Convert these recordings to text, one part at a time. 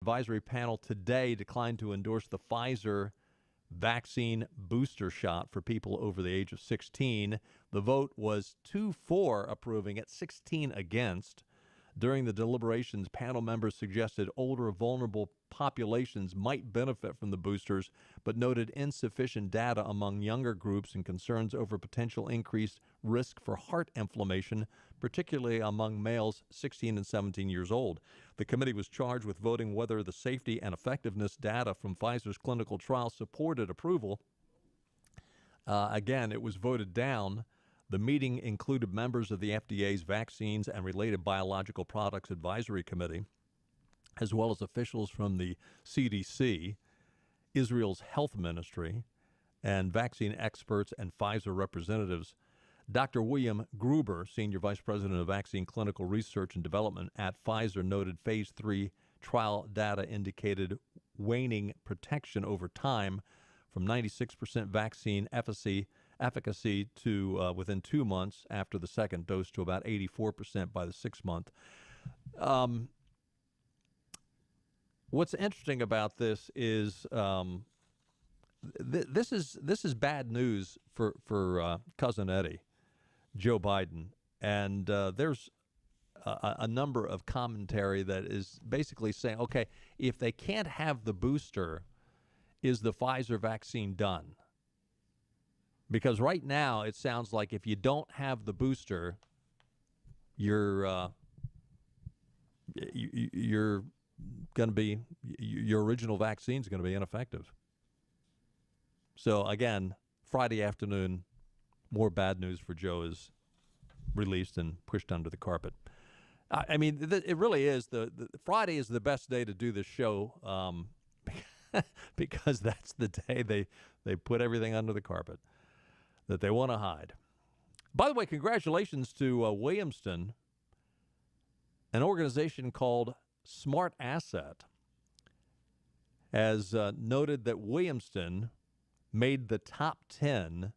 advisory panel today declined to endorse the Pfizer vaccine booster shot for people over the age of 16. The vote was 2-4 approving it, 16 against. During the deliberations, panel members suggested older, vulnerable populations might benefit from the boosters, but noted insufficient data among younger groups and concerns over potential increased risk for heart inflammation, particularly among males 16 and 17 years old. The committee was charged with voting whether the safety and effectiveness data from Pfizer's clinical trial supported approval. Again, it was voted down. The meeting included members of the FDA's Vaccines and Related Biological Products Advisory Committee, as well as officials from the CDC, Israel's health ministry, and vaccine experts and Pfizer representatives. Dr. William Gruber, Senior Vice President of Vaccine Clinical Research and Development at Pfizer, noted Phase 3 trial data indicated waning protection over time from 96% vaccine efficacy to within 2 months after the second dose to about 84% by the 6th month. What's interesting about this is this is bad news for Cousin Eddie, Joe Biden, and there's a number of commentary that is basically saying, okay, if they can't have the booster, is the Pfizer vaccine done? Because right now it sounds like if you don't have the booster, your going to be your original vaccine is going to be ineffective. So again, Friday afternoon, more bad news for Joe is released and pushed under the carpet. I mean, it really is the Friday is the best day to do this show because that's the day they put everything under the carpet that they want to hide. By the way, congratulations to Williamston, an organization called Smart Asset has noted that Williamston made the top 10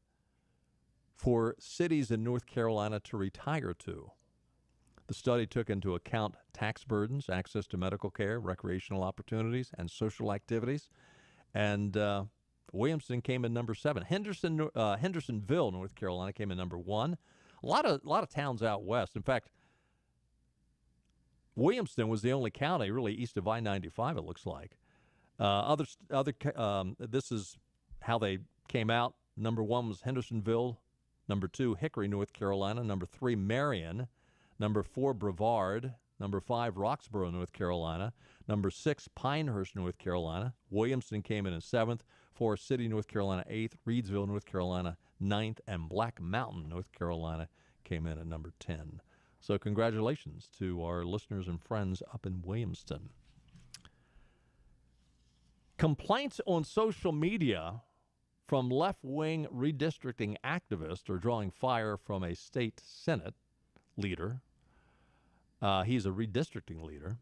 for cities in North Carolina to retire to. The study took into account tax burdens, access to medical care, recreational opportunities, and social activities. And Williamston came in number 7. Hendersonville, North Carolina, came in number 1. A lot of towns out west. In fact, Williamston was the only county really east of I-95. It looks like. This is how they came out. Number 1 was Hendersonville. Number 2, Hickory, North Carolina. Number 3, Marion. Number 4, Brevard. Number 5, Roxborough, North Carolina. Number 6, Pinehurst, North Carolina. Williamston came in at 7th. Forest City, North Carolina, 8th. Reidsville, North Carolina, 9th. And Black Mountain, North Carolina, came in at number 10. So congratulations to our listeners and friends up in Williamston. Complaints on social media from left-wing redistricting activists are drawing fire from a state Senate leader. He's a redistricting leader.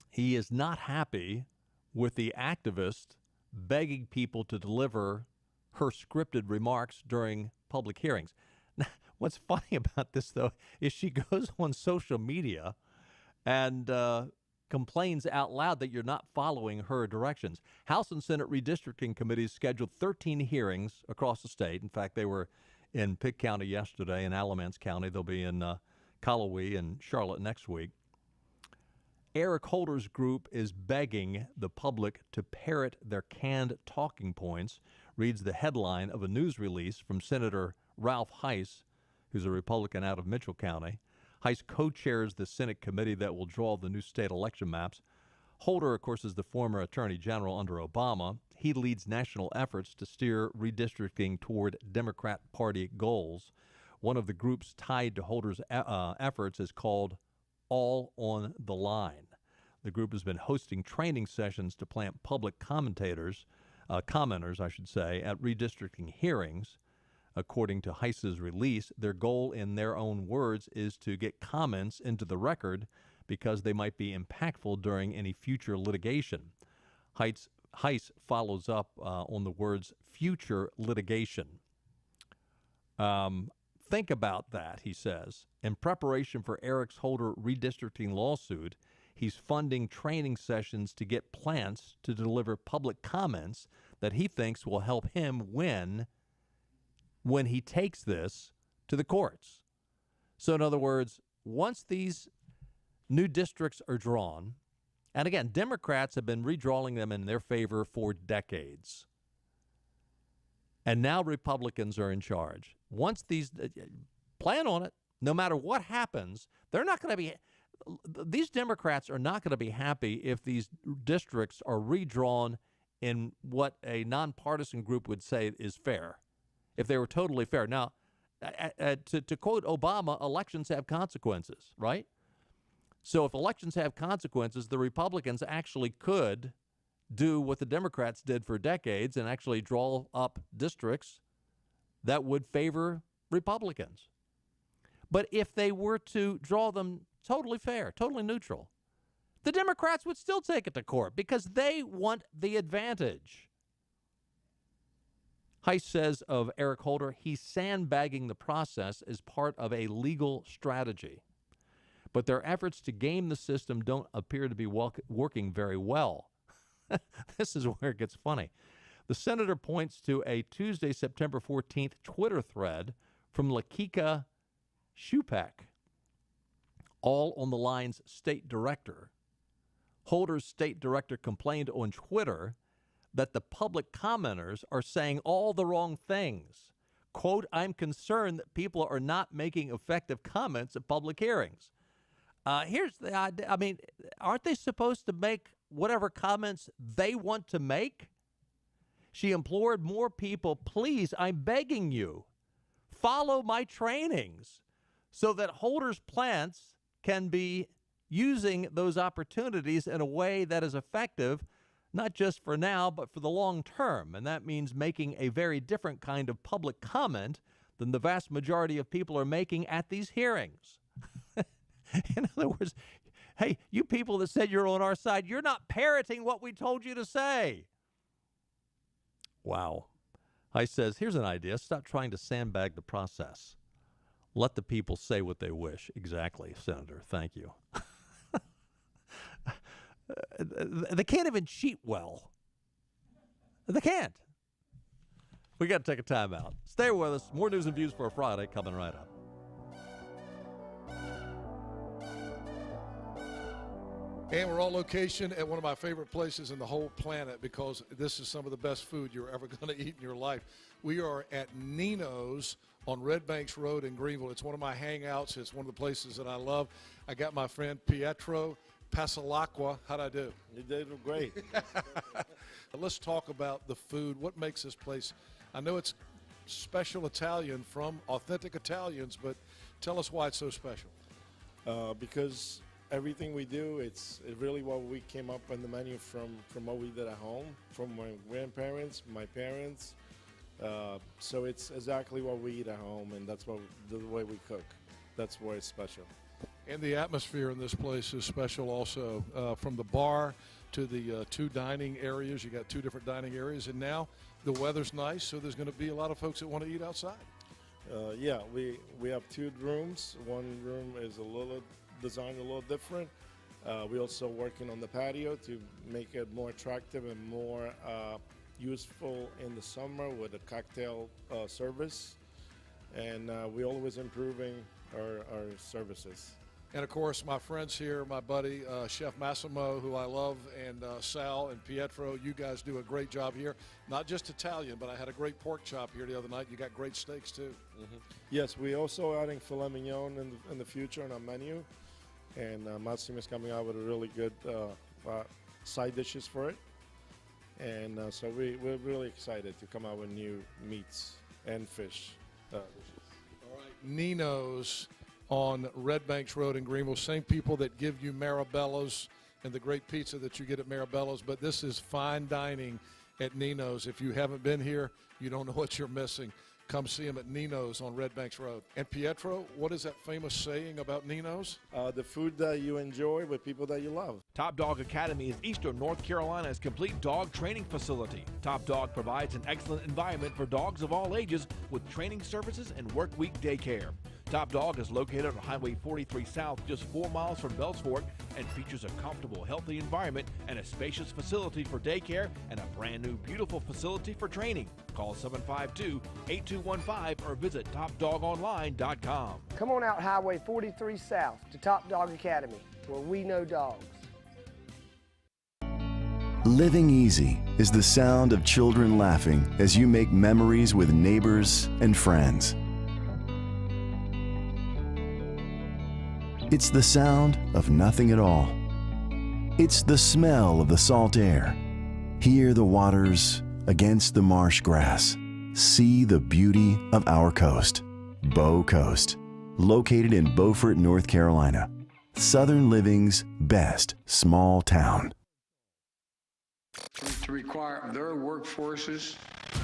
He is not happy with the activist begging people to deliver her scripted remarks during public hearings. Now, what's funny about this, though, is she goes on social media and complains out loud that you're not following her directions. House and Senate redistricting committees scheduled 13 hearings across the state. In fact, they were in Pitt County yesterday, in Alamance County. They'll be in Callaway and Charlotte next week. Eric Holder's group is begging the public to parrot their canned talking points, reads the headline of a news release from Senator Ralph Heiss, who's a Republican out of Mitchell County. Heiss co-chairs the Senate committee that will draw the new state election maps. Holder, of course, is the former Attorney General under Obama. He leads national efforts to steer redistricting toward Democrat Party goals. One of the groups tied to Holder's efforts is called All on the Line. The group has been hosting training sessions to plant public commenters, at redistricting hearings. According to Heiss's release, their goal, in their own words, is to get comments into the record because they might be impactful during any future litigation. Heiss follows up on the words future litigation. Think about that, he says. In preparation for Eric Holder's redistricting lawsuit, He's funding training sessions to get plants to deliver public comments that he thinks will help him win when he takes this to the courts. So in other words, once these new districts are drawn, and again, Democrats have been redrawing them in their favor for decades. And now Republicans are in charge. Once these, plan on it, no matter what happens, they're not going to be, these Democrats are not going to be happy if these districts are redrawn in what a nonpartisan group would say is fair, if they were totally fair. Now, to quote Obama, elections have consequences, right? So if elections have consequences, the Republicans actually could do what the Democrats did for decades and actually draw up districts that would favor Republicans. But if they were to draw them totally fair, totally neutral, the Democrats would still take it to court because they want the advantage. Heiss says of Eric Holder, he's sandbagging the process as part of a legal strategy. But their efforts to game the system don't appear to be working very well. This is where it gets funny. The senator points to a Tuesday, September 14th Twitter thread from Lakika Shupak, all on the line's state director. Holder's state director complained on Twitter that the public commenters are saying all the wrong things. Quote, I'm concerned that people are not making effective comments at public hearings. Here's the idea. I mean, aren't they supposed to make whatever comments they want to make? She implored more people, please, I'm begging you, follow my trainings so that Holder's plants can be using those opportunities in a way that is effective, not just for now, but for the long term. And that means making a very different kind of public comment than the vast majority of people are making at these hearings. In other words, hey, you people that said you're on our side, you're not parroting what we told you to say. Wow. Heiss says, here's an idea. Stop trying to sandbag the process. Let the people say what they wish. Exactly, Senator. Thank you. They can't even cheat well. They can't. We got to take a time out. Stay with us. More news and views for a Friday coming right up. And we're on location at one of my favorite places in the whole planet because this is some of the best food you're ever going to eat in your life. We are at Nino's on Red Banks Road in Greenville. It's one of my hangouts. It's one of the places that I love. I got my friend Pietro Pasalacqua. How'd I do? You did great. Let's talk about the food. What makes this place? I know it's special Italian from authentic Italians, but tell us why it's so special. Because everything we do, it's really what we came up on the menu from what we did at home, from my grandparents, my parents. So it's exactly what we eat at home, and that's what the way we cook. That's why it's special. And the atmosphere in this place is special also. From the bar to the two dining areas. You got two different dining areas, and now the weather's nice, so there's going to be a lot of folks that want to eat outside. Yeah, we have two rooms. One room is designed a little different. We're also working on the patio to make it more attractive and more useful in the summer with a cocktail service. And we're always improving our services. And, of course, my friends here, my buddy, Chef Massimo, who I love, and Sal and Pietro, you guys do a great job here. Not just Italian, but I had a great pork chop here the other night. You got great steaks, too. Mm-hmm. Yes, we're also adding filet mignon in the future on our menu. And Massimo is coming out with a really good side dishes for it. And so we're really excited to come out with new meats and fish dishes. All right, Nino's on Red Banks Road in Greenville. Same people that give you Marabello's and the great pizza that you get at Marabello's, but this is fine dining at Nino's. If you haven't been here, you don't know what you're missing. Come see them at Nino's on Red Banks Road. And Pietro, what is that famous saying about Nino's? The food that you enjoy with people that you love. Top Dog Academy is Eastern North Carolina's complete dog training facility. Top Dog provides an excellent environment for dogs of all ages with training services and work week daycare. Top Dog is located on Highway 43 South, just 4 miles from Bells Fork, and features a comfortable, healthy environment and a spacious facility for daycare and a brand new, beautiful facility for training. Call 752-8215 or visit TopDogOnline.com. Come on out Highway 43 South to Top Dog Academy, where we know dogs. Living easy is the sound of children laughing as you make memories with neighbors and friends. It's the sound of nothing at all. It's the smell of the salt air. Hear the waters against the marsh grass. See the beauty of our coast. Bow Coast, located in Beaufort, North Carolina. Southern living's best small town. To require their workforces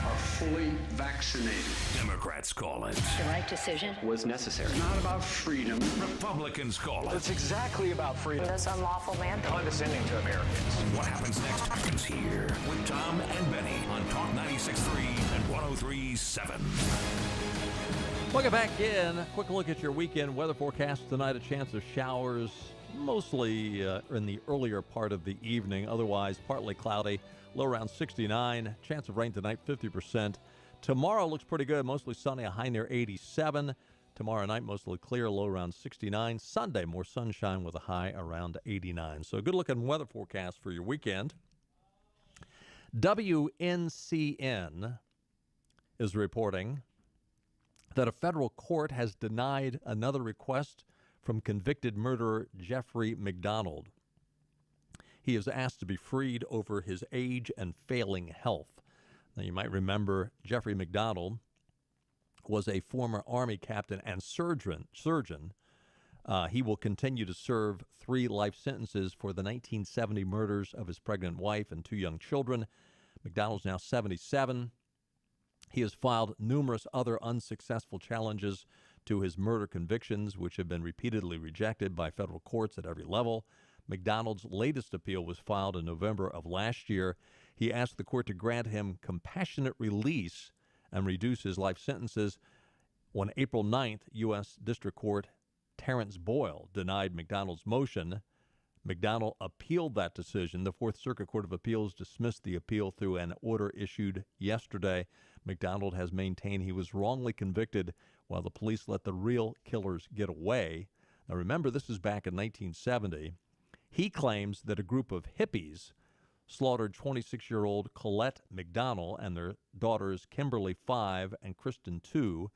are fully vaccinated. Democrats call it. The right decision was necessary. It's not about freedom. Republicans call it. It's exactly about freedom. this unlawful mandate. Condescending to Americans. What happens next happens here with Tom and Benny on Talk 96.3 and 103.7. Welcome back in. Quick look at your weekend weather forecast tonight. A chance of showers, mostly in the earlier part of the evening. Otherwise, partly cloudy. Low around 69. Chance of rain tonight, 50%. Tomorrow looks pretty good. Mostly sunny, a high near 87. Tomorrow night, mostly clear, low around 69. Sunday, more sunshine with a high around 89. So a good-looking weather forecast for your weekend. WNCN is reporting that a federal court has denied another request from convicted murderer Jeffrey McDonald. He is asked to be freed over his age and failing health. Now, you might remember Jeffrey McDonald was a former Army captain and surgeon. He will continue to serve 3 life sentences for the 1970 murders of his pregnant wife and 2 young children. McDonald's now 77. He has filed numerous other unsuccessful challenges to his murder convictions, which have been repeatedly rejected by federal courts at every level. McDonald's latest appeal was filed in November of last year. He asked the court to grant him compassionate release and reduce his life sentences. On April 9th, U.S. District Court Terrence Boyle denied McDonald's motion. McDonald appealed that decision. The Fourth Circuit Court of Appeals dismissed the appeal through an order issued yesterday. McDonald has maintained he was wrongly convicted while the police let the real killers get away. Now remember, this is back in 1970. He claims that a group of hippies slaughtered 26-year-old Colette McDonald and their daughters Kimberly, 5, and Kristen, 2,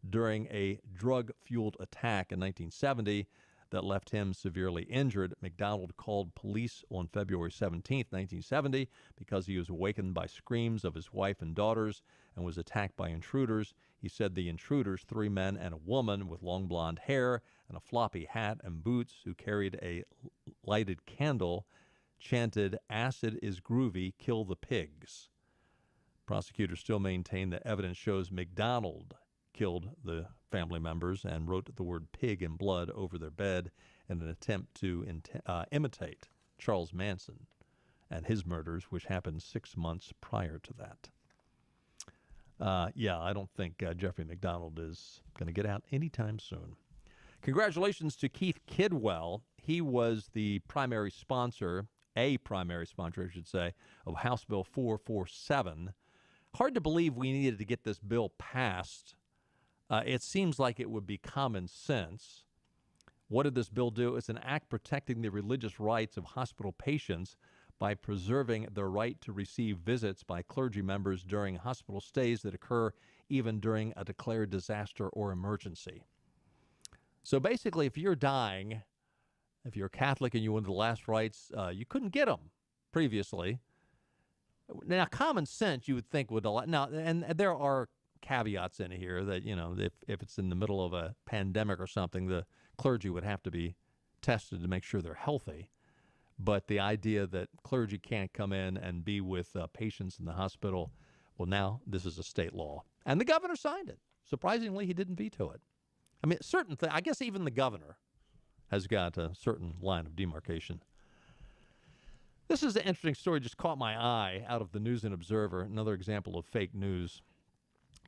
during a drug-fueled attack in 1970 that left him severely injured. McDonald called police on February 17, 1970, because he was awakened by screams of his wife and daughters and was attacked by intruders. He said the intruders, 3 men and a woman with long blonde hair and a floppy hat and boots who carried a lighted candle, chanted, "Acid is groovy, kill the pigs." Prosecutors still maintain that evidence shows McDonald killed the family members and wrote the word pig in blood over their bed in an attempt to imitate Charles Manson and his murders, which happened 6 months prior to that. I don't think Jeffrey McDonald is going to get out anytime soon. Congratulations to Keith Kidwell. He was the primary sponsor, I should say, of House Bill 447. Hard to believe we needed to get this bill passed. It seems like it would be common sense. What did this bill do? It's an act protecting the religious rights of hospital patients by preserving their right to receive visits by clergy members during hospital stays that occur even during a declared disaster or emergency. So basically, if you're dying, if you're Catholic and you wanted the last rites, you couldn't get them previously. Now, common sense, you would think would allow. Now, and there are caveats in here that, if it's in the middle of a pandemic or something, the clergy would have to be tested to make sure they're healthy. But the idea that clergy can't come in and be with patients in the hospital, well, now this is a state law. And the governor signed it. Surprisingly, he didn't veto it. I mean, I guess even the governor has got a certain line of demarcation. This is an interesting story, just caught my eye out of the News and Observer, another example of fake news.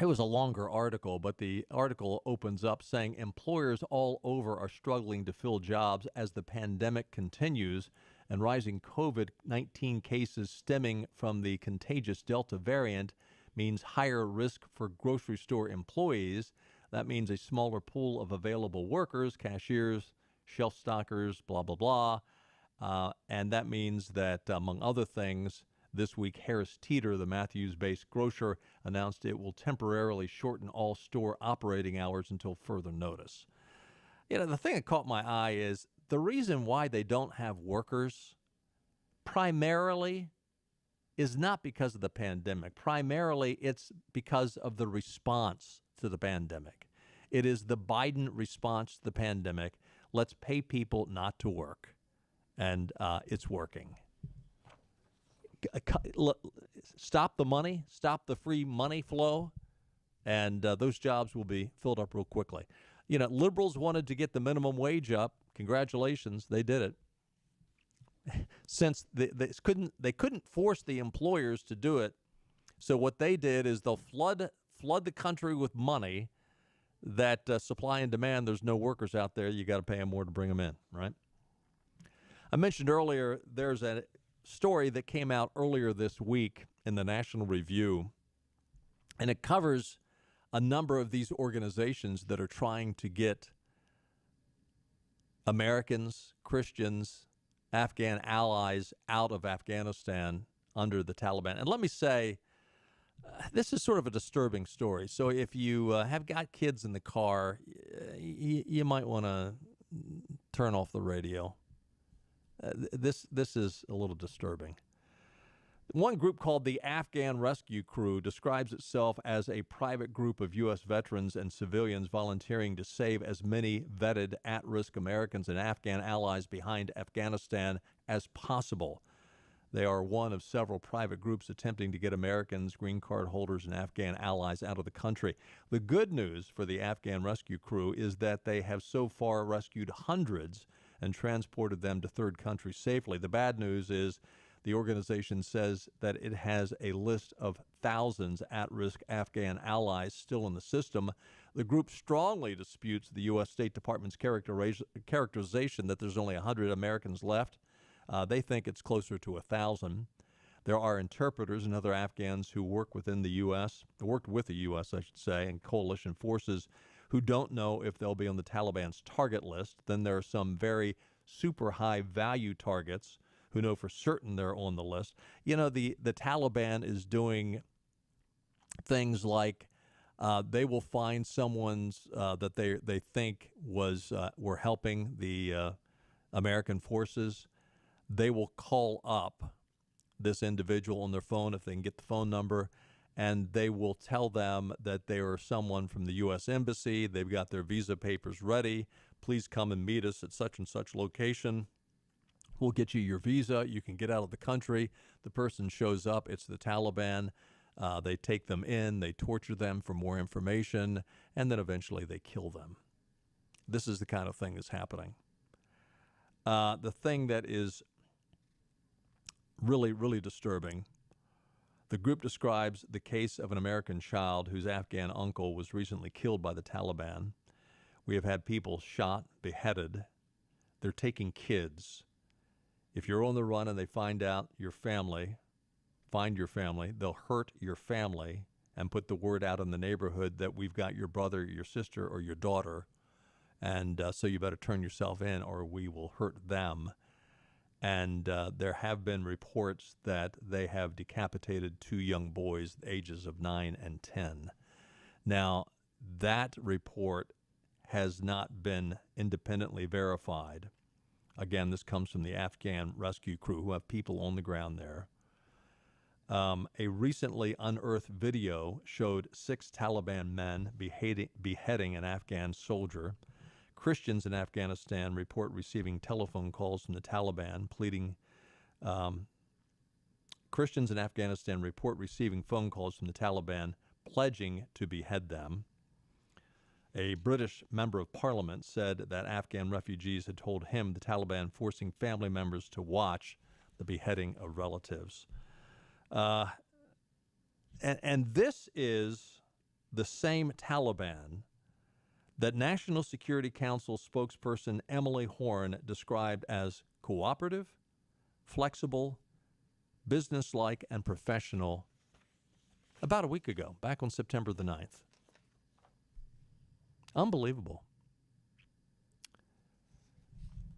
It was a longer article, but the article opens up saying employers all over are struggling to fill jobs as the pandemic continues and rising COVID-19 cases stemming from the contagious Delta variant means higher risk for grocery store employees. That means a smaller pool of available workers, cashiers, shelf stockers, blah, blah, blah. And that means that, among other things, this week, Harris Teeter, the Matthews-based grocer, announced it will temporarily shorten all store operating hours until further notice. You know, the thing that caught my eye is the reason why they don't have workers primarily is not because of the pandemic. Primarily, it's because of the response to the pandemic. It is the Biden response to the pandemic. Let's pay people not to work. And it's working. Stop the money, stop the free money flow, and those jobs will be filled up real quickly. You know, liberals wanted to get the minimum wage up. Congratulations, they did it. Since they couldn't force the employers to do it, so what they did is they'll flood the country with money that supply and demand. There's no workers out there. You got to pay them more to bring them in, right? I mentioned earlier there's a story that came out earlier this week in the National Review, and it covers a number of these organizations that are trying to get Americans, Christians, Afghan allies out of Afghanistan under the Taliban. And let me say, this is sort of a disturbing story. So if you have got kids in the car, you might want to turn off the radio. This is a little disturbing. One group called the Afghan Rescue Crew describes itself as a private group of U.S. veterans and civilians volunteering to save as many vetted at-risk Americans and Afghan allies behind Afghanistan as possible. They are one of several private groups attempting to get Americans, green card holders, and Afghan allies out of the country. The good news for the Afghan Rescue Crew is that they have so far rescued hundreds and transported them to third countries safely. The bad news is the organization says that it has a list of thousands at-risk Afghan allies still in the system. The group strongly disputes the U.S. State Department's characterization that there's only 100 Americans left. They think it's closer to 1,000. There are interpreters and other Afghans who worked with the U.S., I should say, and coalition forces who don't know if they'll be on the Taliban's target list. Then there are some very super high value targets who know for certain they're on the list. You know, the Taliban is doing things like they will find someone's that they think were helping the American forces. They will call up this individual on their phone if they can get the phone number, and they will tell them that they are someone from the U.S. Embassy. They've got their visa papers ready. Please come and meet us at such and such location. We'll get you your visa. You can get out of the country. The person shows up. It's the Taliban. They take them in. They torture them for more information, and then eventually they kill them. This is the kind of thing that's happening. The thing that is really, really disturbing, the group describes the case of an American child whose Afghan uncle was recently killed by the Taliban. We have had people shot, beheaded. They're taking kids. If you're on the run and they find out your family, find your family, they'll hurt your family and put the word out in the neighborhood that we've got your brother, your sister, or your daughter. And so you better turn yourself in or we will hurt them. And there have been reports that they have decapitated 2 young boys, ages of 9 and 10. Now, that report has not been independently verified. Again, this comes from the Afghan Rescue Crew, who have people on the ground there. A recently unearthed video showed 6 Taliban men beheading an Afghan soldier. Christians in Afghanistan report receiving telephone calls from the Taliban pleading. Christians in Afghanistan report receiving phone calls from the Taliban pledging to behead them. A British member of parliament said that Afghan refugees had told him the Taliban forcing family members to watch the beheading of relatives. And this is the same Taliban that National Security Council spokesperson Emily Horn described as cooperative, flexible, businesslike, and professional about a week ago, back on September the 9th. Unbelievable.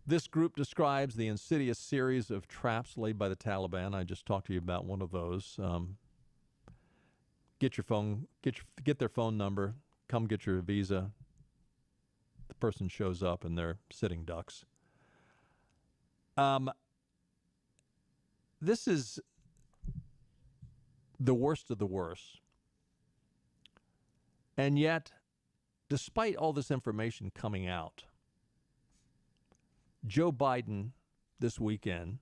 This group describes the insidious series of traps laid by the Taliban. I just talked to you about one of those. Get their phone number, come get your visa. The person shows up and they're sitting ducks. This is the worst of the worst. And yet, despite all this information coming out, Joe Biden this weekend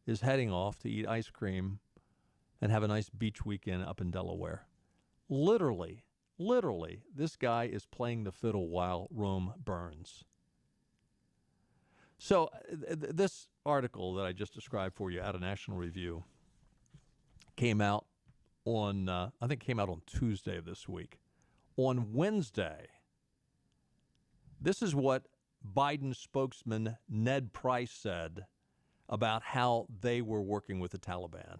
is heading off to eat ice cream and have a nice beach weekend up in Delaware. Literally, this guy is playing the fiddle while Rome burns. So this article that I just described for you out of National Review came out on, on Tuesday of this week. On Wednesday, this is what Biden spokesman Ned Price said about how they were working with the Taliban.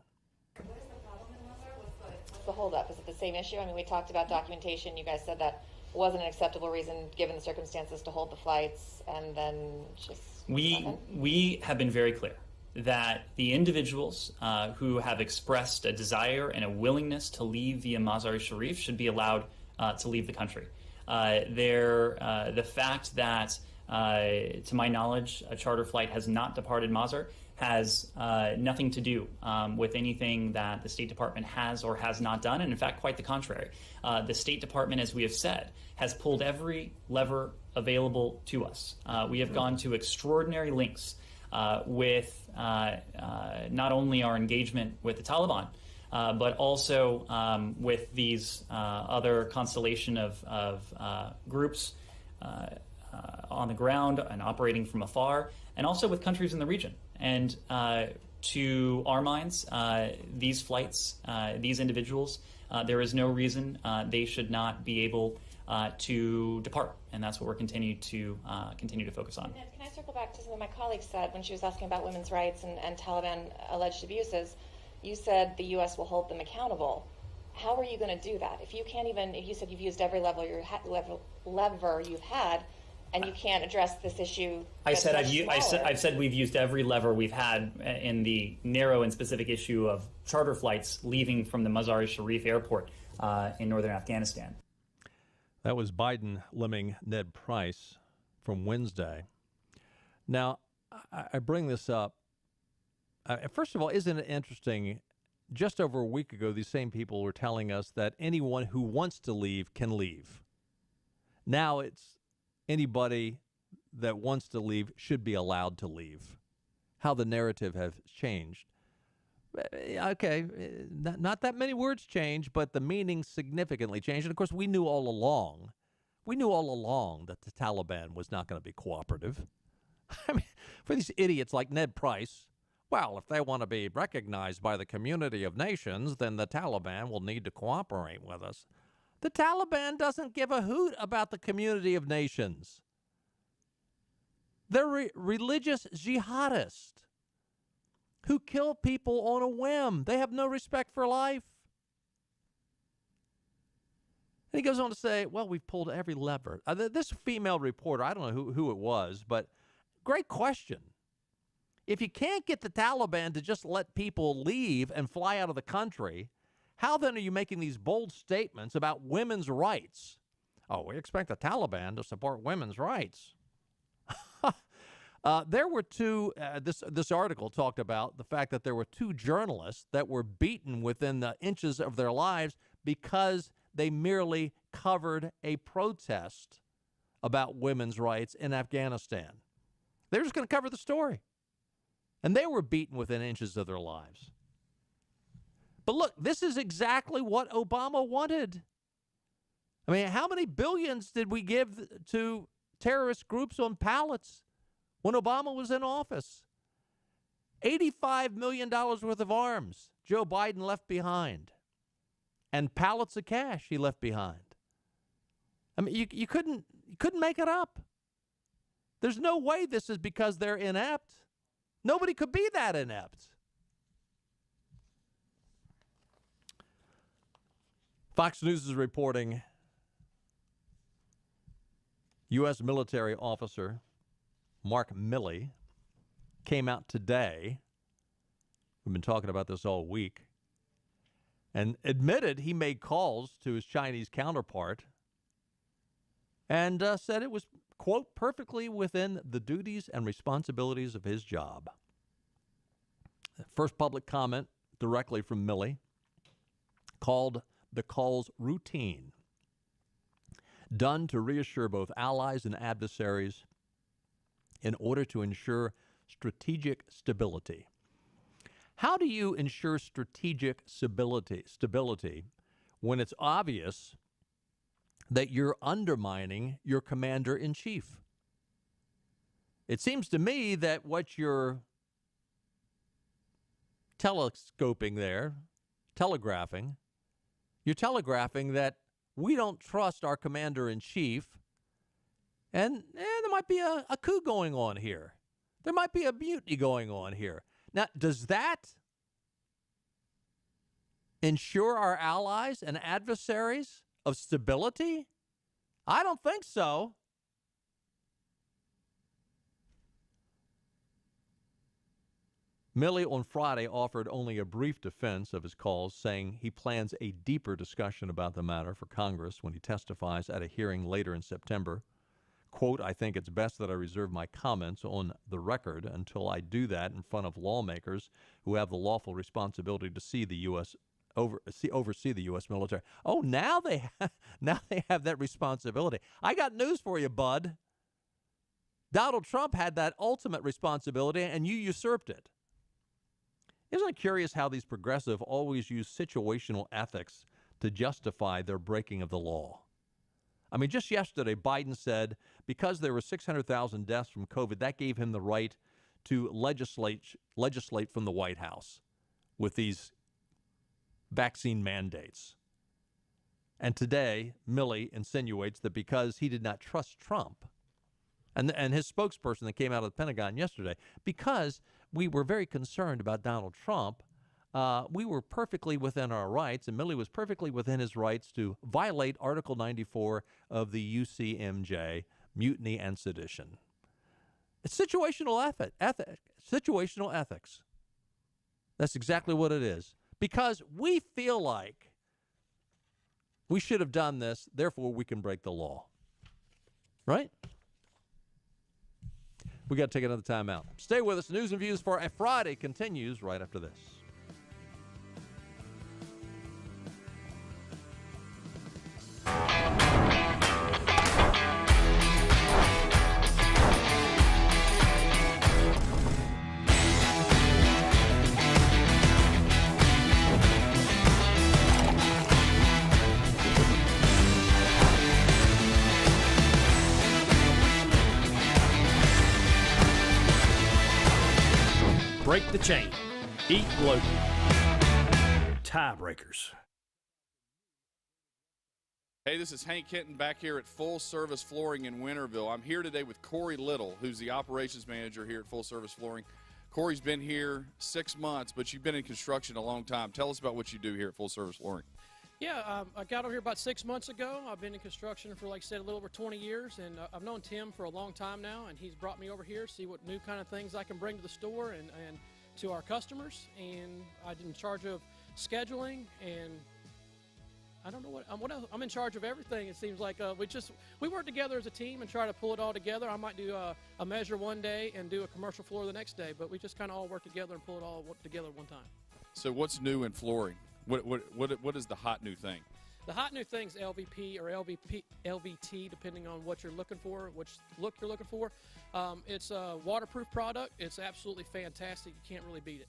What's the holdup? Is it the same issue? I mean, we talked about documentation. You guys said that wasn't an acceptable reason, given the circumstances, to hold the flights, and then just... We have been very clear that the individuals who have expressed a desire and a willingness to leave via Mazar-e-Sharif should be allowed to leave the country. The fact that, to my knowledge, a charter flight has not departed Mazar has nothing to do with anything that the State Department has or has not done, and in fact, quite the contrary. The State Department, as we have said, has pulled every lever available to us. We have gone to extraordinary lengths with not only our engagement with the Taliban, but also with these other constellation of groups on the ground and operating from afar, and also with countries in the region. And to our minds, these flights, these individuals, there is no reason they should not be able to depart, and that's what we're continue to focus on. Can I circle back to something my colleague said when she was asking about women's rights and Taliban alleged abuses? You said the U.S. will hold them accountable. How are you going to do that? If you can't even, if you said you've used every lever you've had, and you can't address this issue. I've said we've used every lever we've had in the narrow and specific issue of charter flights leaving from the Mazar-e-Sharif airport in northern Afghanistan. That was Biden lemming Ned Price from Wednesday. Now, I bring this up. First of all, isn't it interesting? Just over a week ago, these same people were telling us that anyone who wants to leave can leave. Now it's anybody that wants to leave should be allowed to leave. How the narrative has changed. Okay, not that many words changed, but the meaning significantly changed. And, of course, we knew all along that the Taliban was not going to be cooperative. I mean, for these idiots like Ned Price, well, if they want to be recognized by the community of nations, then the Taliban will need to cooperate with us. The Taliban doesn't give a hoot about the community of nations. They're religious jihadists who kill people on a whim. They have no respect for life. And he goes on to say, well, we've pulled every lever. This female reporter, I don't know who it was, but great question. If you can't get the Taliban to just let people leave and fly out of the country, how then are you making these bold statements about women's rights? Oh, we expect the Taliban to support women's rights. There were two, this article talked about the fact that there were two journalists that were beaten within the inches of their lives because they merely covered a protest about women's rights in Afghanistan. They were just going to cover the story. And they were beaten within inches of their lives. But look, this is exactly what Obama wanted. I mean, how many billions did we give to terrorist groups on pallets when Obama was in office? $85 million worth of arms Joe Biden left behind. And pallets of cash he left behind. I mean, you couldn't make it up. There's no way this is because they're inept. Nobody could be that inept. Fox News is reporting U.S. military officer Mark Milley came out today. We've been talking about this all week. And admitted he made calls to his Chinese counterpart and said it was, quote, perfectly within the duties and responsibilities of his job. First public comment directly from Milley, called the calls routine, done to reassure both allies and adversaries in order to ensure strategic stability. How do you ensure strategic stability when it's obvious that you're undermining your commander-in-chief? It seems to me that what you're telegraphing that we don't trust our commander-in-chief, and there might be a coup going on here. There might be a mutiny going on here. Now, does that ensure our allies and adversaries of stability? I don't think so. Milley on Friday offered only a brief defense of his calls, saying he plans a deeper discussion about the matter for Congress when he testifies at a hearing later in September. Quote, I think it's best that I reserve my comments on the record until I do that in front of lawmakers who have the lawful responsibility to see the U.S. oversee the U.S. military. Oh, now they have that responsibility. I got news for you, bud. Donald Trump had that ultimate responsibility, and you usurped it. Isn't it curious how these progressives always use situational ethics to justify their breaking of the law? I mean, just yesterday, Biden said because there were 600,000 deaths from COVID, that gave him the right to legislate from the White House with these vaccine mandates. And today, Milley insinuates that because he did not trust Trump, and his spokesperson that came out of the Pentagon yesterday, because we were very concerned about Donald Trump, we were perfectly within our rights, and Milley was perfectly within his rights to violate Article 94 of the UCMJ, mutiny and sedition. It's situational ethics. That's exactly what it is. Because we feel like we should have done this, therefore we can break the law. Right? We got to take another time out. Stay with us. News and Views for a Friday continues right after this. Break the chain. Eat local. Tiebreakers. Hey, this is Hank Hinton back here at Full Service Flooring in Winterville. I'm here today with Corey Little, who's the operations manager here at Full Service Flooring. Corey's been here 6 months, but you've been in construction a long time. Tell us about what you do here at Full Service Flooring. Yeah, I got over here about 6 months ago. I've been in construction for, like I said, a little over 20 years, and I've known Tim for a long time now, and he's brought me over here to see what new kind of things I can bring to the store and to our customers. And I'm in charge of scheduling, and I don't know what else. I'm in charge of everything. It seems like we work together as a team and try to pull it all together. I might do a measure one day and do a commercial floor the next day, but we just kind of all work together and pull it all together at one time. So what's new in flooring? What is the hot new thing? The hot new thing's LVP or LVT, depending on what you're looking for, which look you're looking for. It's a waterproof product. It's absolutely fantastic. You can't really beat it.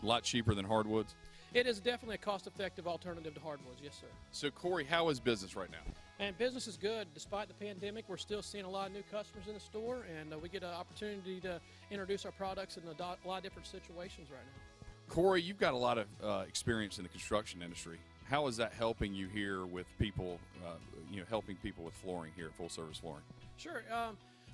A lot cheaper than hardwoods? It is definitely a cost-effective alternative to hardwoods, yes, sir. So, Corey, how is business right now? And business is good. Despite the pandemic, we're still seeing a lot of new customers in the store, and we get an opportunity to introduce our products in a lot of different situations right now. Corey, you've got a lot of experience in the construction industry. how is that helping you here with people, helping people with flooring here at Full Service Flooring? Sure.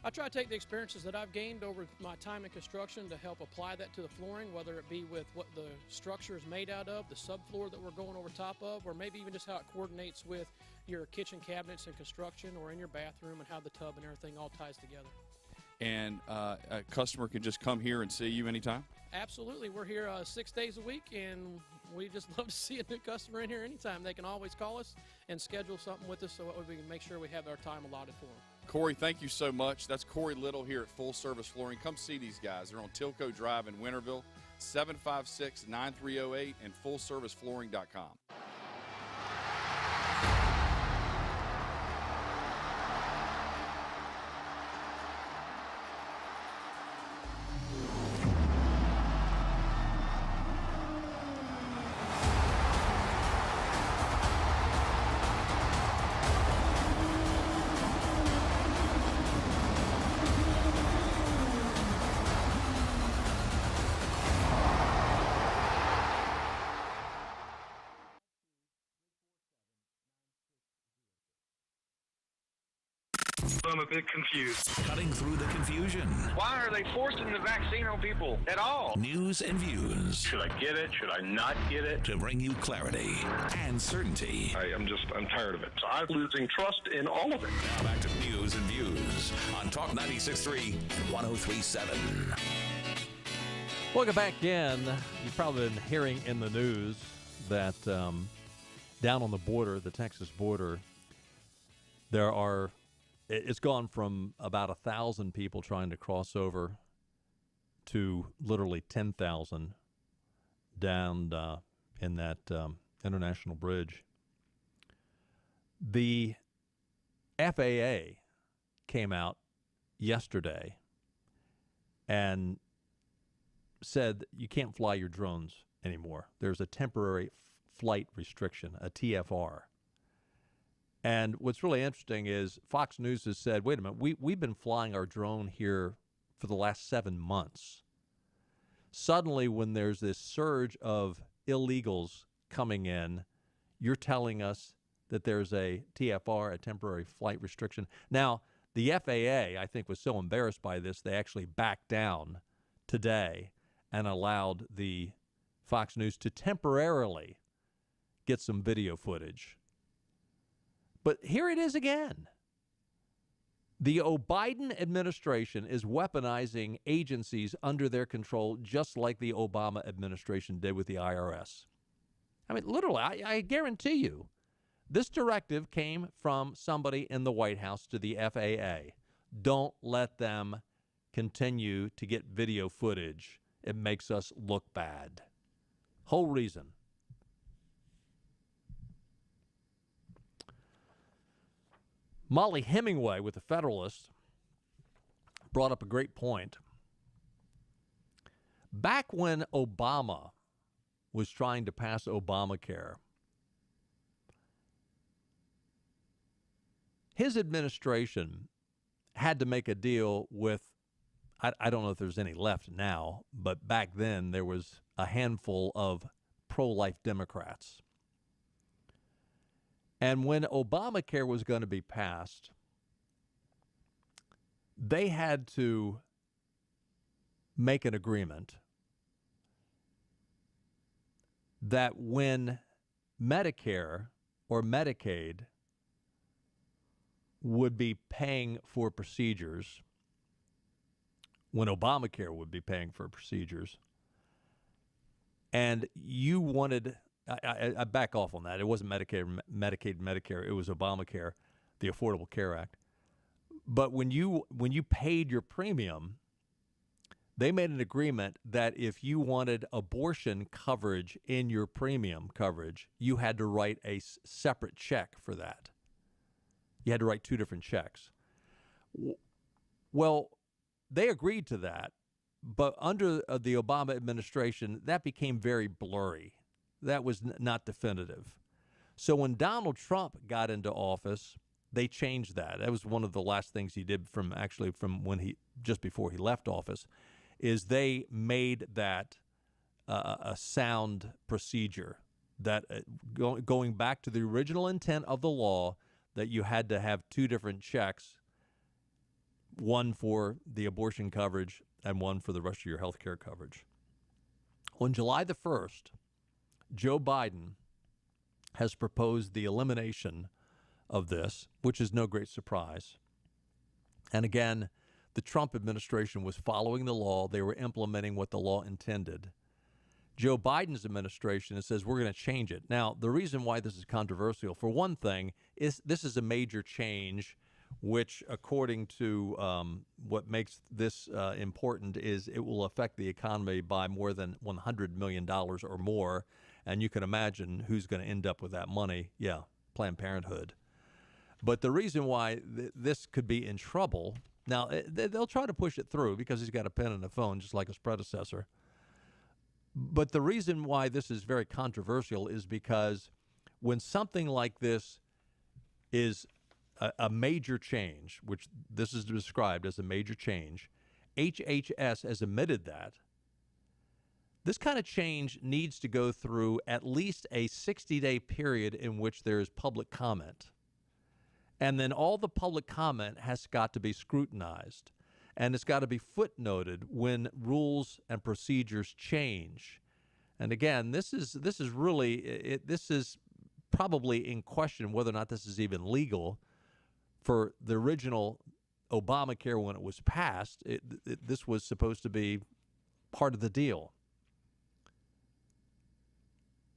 I try to take the experiences that I've gained over my time in construction to help apply that to the flooring, whether it be with what the structure is made out of, the subfloor that we're going over top of, or maybe even just how it coordinates with your kitchen cabinets in construction or in your bathroom, and how the tub and everything all ties together. And a customer can just come here and see you anytime? Absolutely. We're here 6 days a week, and we just love to see a new customer in here anytime. They can always call us and schedule something with us so we can make sure we have our time allotted for them. Corey, thank you so much. That's Corey Little here at Full Service Flooring. Come see these guys. They're on Tilco Drive in Winterville, 756-9308, and fullserviceflooring.com. I'm a bit confused. Cutting through the confusion. Why are they forcing the vaccine on people at all? News and views. Should I get it? Should I not get it? To bring you clarity and certainty. I'm tired of it. So I'm losing trust in all of it. Now back to News and Views on Talk 96.3 and 103.7. Welcome back in. You've probably been hearing in the news that down on the border, the Texas border, it's gone from about 1,000 people trying to cross over to literally 10,000 down in that international bridge. The FAA came out yesterday and said you can't fly your drones anymore. There's a temporary flight restriction, a TFR. And what's really interesting is Fox News has said, wait a minute, we've been flying our drone here for the last 7 months. Suddenly, when there's this surge of illegals coming in, you're telling us that there's a TFR, a temporary flight restriction. Now, the FAA, I think, was so embarrassed by this, they actually backed down today and allowed the Fox News to temporarily get some video footage. But here it is again. The Biden administration is weaponizing agencies under their control just like the Obama administration did with the IRS. I mean, literally, I guarantee you, this directive came from somebody in the White House to the FAA. Don't let them continue to get video footage. It makes us look bad. Whole reason. Molly Hemingway with the Federalist brought up a great point. Back when Obama was trying to pass Obamacare, his administration had to make a deal with, I don't know if there's any left now, but back then there was a handful of pro-life Democrats. And when Obamacare was going to be passed, they had to make an agreement that when Medicare or Medicaid would be paying for procedures, when Obamacare would be paying for procedures, and you wanted... I back off on that. It wasn't Medicaid, Medicare. It was Obamacare, the Affordable Care Act. But when you paid your premium, they made an agreement that if you wanted abortion coverage in your premium coverage, you had to write a separate check for that. You had to write 2 different checks. Well, they agreed to that, but under the Obama administration, that became very blurry. That was not definitive. So when Donald Trump got into office, they changed that. That was one of the last things he did from when just before he left office, is they made that a sound procedure that going back to the original intent of the law, that you had to have two different checks, one for the abortion coverage and one for the rest of your health care coverage. On July the 1st, Joe Biden has proposed the elimination of this, which is no great surprise. And again, the Trump administration was following the law. They were implementing what the law intended. Joe Biden's administration says we're going to change it. Now, the reason why this is controversial, for one thing, is this is a major change, which, according to what makes this important, is it will affect the economy by more than $100 million or more. And you can imagine who's going to end up with that money. Yeah, Planned Parenthood. But the reason why this could be in trouble, now they'll try to push it through because he's got a pen and a phone just like his predecessor. But the reason why this is very controversial is because when something like this is a major change, which this is described as a major change, HHS has admitted that this kind of change needs to go through at least a 60-day period in which there is public comment. And then all the public comment has got to be scrutinized. And it's got to be footnoted when rules and procedures change. And again, this is probably in question whether or not this is even legal. For the original Obamacare, when it was passed, this was supposed to be part of the deal.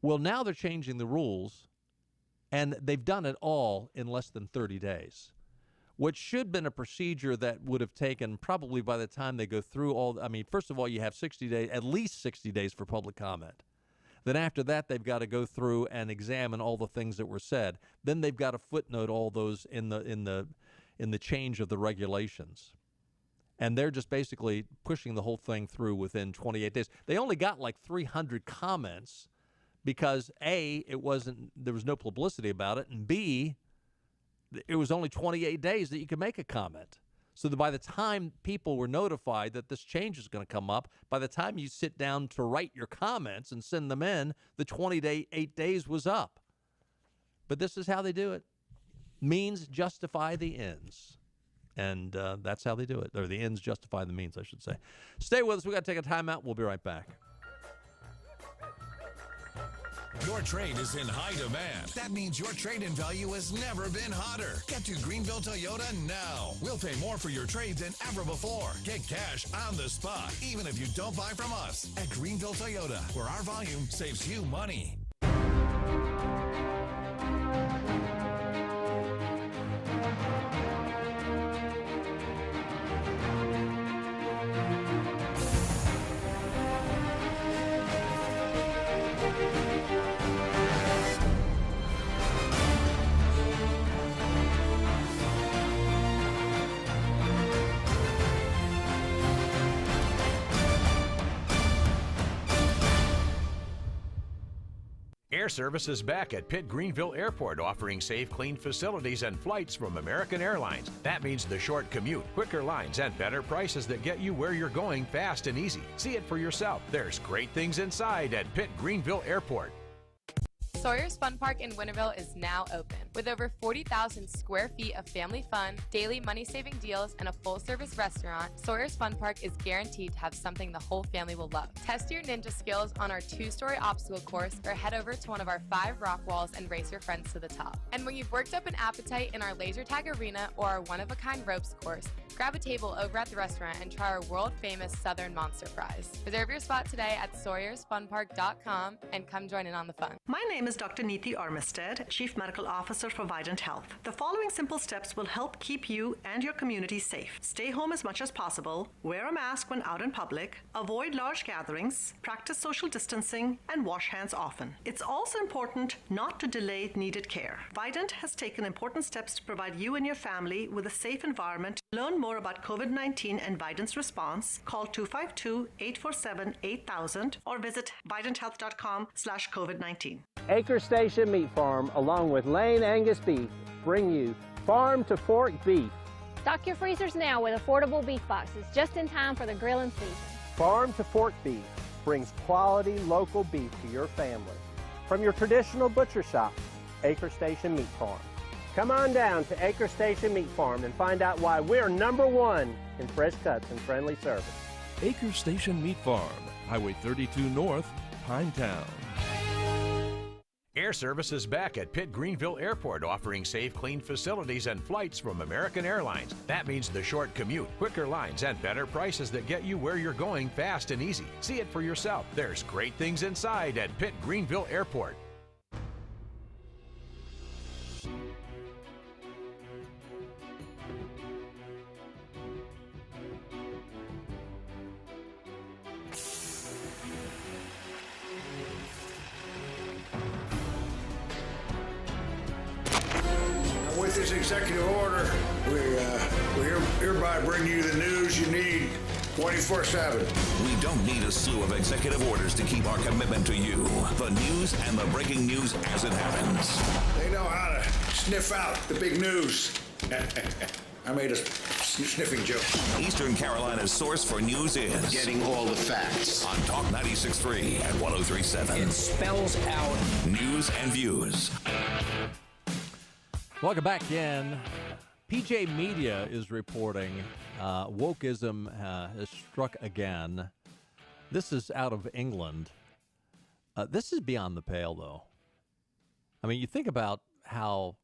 Well, now they're changing the rules, and they've done it all in less than 30 days. What should have been a procedure that would have taken probably by the time they go through all, first of all, you have 60 days, at least 60 days for public comment. Then after that, they've got to go through and examine all the things that were said. Then they've got to footnote all those in the change of the regulations. And they're just basically pushing the whole thing through within 28 days. They only got like 300 comments because A, there was no publicity about it, and B, it was only 28 days that you could make a comment. So that by the time people were notified that this change is going to come up, by the time you sit down to write your comments and send them in, the 28 days was up. But this is how they do it. Means justify the ends. And that's how they do it. Or the ends justify the means, I should say. Stay with us. We've got to take a timeout. We'll be right back. Your trade is in high demand. That means your trade-in value has never been hotter. Get to Greenville Toyota now. We'll pay more for your trade than ever before. Get cash on the spot, even if you don't buy from us. At Greenville Toyota, where our volume saves you money. Air Service is back at Pitt Greenville Airport, offering safe, clean facilities and flights from American Airlines. That means the short commute, quicker lines, and better prices that get you where you're going fast and easy. See it for yourself. There's great things inside at Pitt Greenville Airport. Sawyer's Fun Park in Winterville is now open. With over 40,000 square feet of family fun, daily money-saving deals, and a full-service restaurant, Sawyer's Fun Park is guaranteed to have something the whole family will love. Test your ninja skills on our 2-story obstacle course or head over to one of our 5 rock walls and race your friends to the top. And when you've worked up an appetite in our laser tag arena or our one-of-a-kind ropes course, grab a table over at the restaurant and try our world-famous Southern Monster Fries. Reserve your spot today at SawyersFunPark.com and come join in on the fun. My name is Dr. Neeti Armistead, Chief Medical Officer for Vidant Health. The following simple steps will help keep you and your community safe. Stay home as much as possible, wear a mask when out in public, avoid large gatherings, practice social distancing, and wash hands often. It's also important not to delay needed care. Vidant has taken important steps to provide you and your family with a safe environment. Learn more about COVID-19 and Vidant's response. Call 252-847-8000 or visit vidanthealth.com/COVID-19. Acre Station Meat Farm, along with Lane Angus Beef, bring you Farm to Fork Beef. Stock your freezers now with affordable beef boxes, just in time for the grilling season. Farm to Fork Beef brings quality local beef to your family. from your traditional butcher shop, Acre Station Meat Farm. Come on down to Acre Station Meat Farm and find out why we're #1 in fresh cuts and friendly service. Acre Station Meat Farm, Highway 32 North, Pinetown. Air Service is back at Pitt Greenville Airport, offering safe, clean facilities and flights from American Airlines. That means the short commute, quicker lines, and better prices that get you where you're going fast and easy. See it for yourself. There's great things inside at Pitt Greenville Airport. With this executive order, we hereby bring you the news you need 24/7. We don't need a slew of executive orders to keep our commitment to you. The news and the breaking news as it happens. They know how to sniff out the big news. I made a sniffing joke. Eastern Carolina's source for news is Getting all the facts. on Talk 96.3 and 103.7. It spells out News and views. Welcome back in. PJ Media is reporting wokeism has struck again. This is out of England. This is beyond the pale, though. I mean, you think about how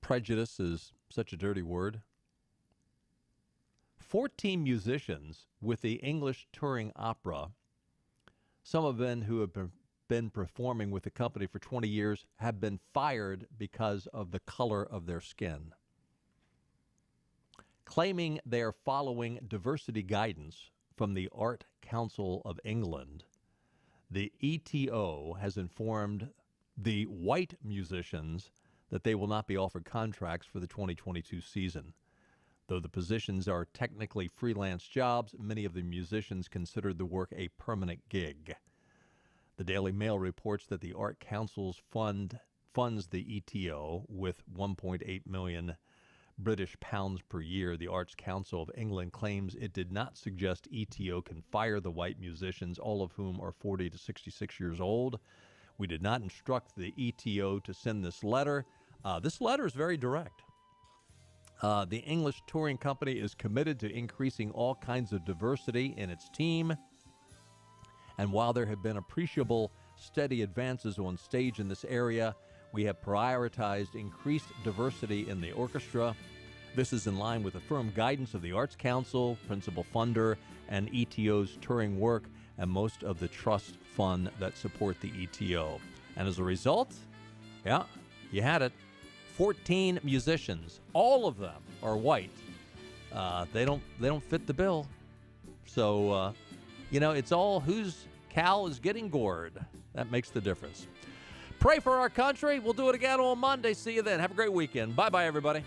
prejudice is such a dirty word. 14 musicians with the English touring opera, some of them who have been performing with the company for 20 years, have been fired because of the color of their skin. Claiming they are following diversity guidance from the Art Council of England, the ETO has informed the white musicians that they will not be offered contracts for the 2022 season. Though the positions are technically freelance jobs, many of the musicians consider the work a permanent gig. The Daily Mail reports that the Art Council's funds the ETO with 1.8 million British pounds per year. The Arts Council of England claims it did not suggest ETO can fire the white musicians, all of whom are 40 to 66 years old. We did not instruct the ETO to send this letter. This letter is very direct. The English touring company is committed to increasing all kinds of diversity in its team. And while there have been appreciable, steady advances on stage in this area, we have prioritized increased diversity in the orchestra. This is in line with the firm guidance of the Arts Council, principal funder, and ETO's touring work, and most of the trust fund that support the ETO. And as a result, yeah, you had it. 14 musicians, all of them are white. They don't fit the bill. So, it's all whose cow is getting gored. That makes the difference. Pray for our country. We'll do it again on Monday. See you then. Have a great weekend. Bye-bye, everybody.